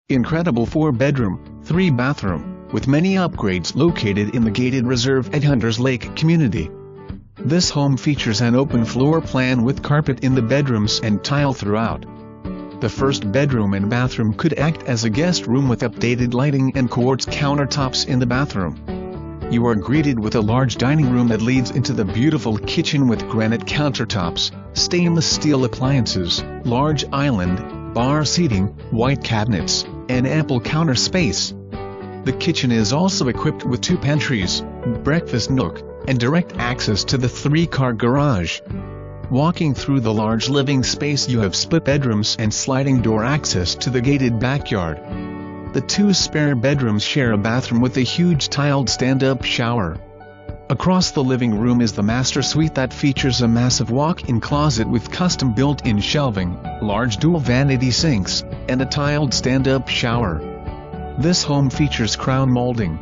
Incredible 4-bedroom, 3-bathroom, with many upgrades located in the gated reserve at Hunters Lake community. This home features an open floor plan with carpet in the bedrooms and tile throughout. The first bedroom and bathroom could act as a guest room with updated lighting and quartz countertops in the bathroom. You are greeted with a large dining room that leads into the beautiful kitchen with granite countertops, stainless steel appliances, large island, bar seating, white cabinets, and ample counter space. The kitchen is also equipped with 2 pantries, breakfast nook, and direct access to the 3-car garage. Walking through the large living space, you have split bedrooms and sliding door access to the gated backyard. The 2 spare bedrooms share a bathroom with a huge tiled stand-up shower. Across the living room is the master suite that features a massive walk-in closet with custom built-in shelving, large dual vanity sinks, and a tiled stand-up shower. This home features crown molding,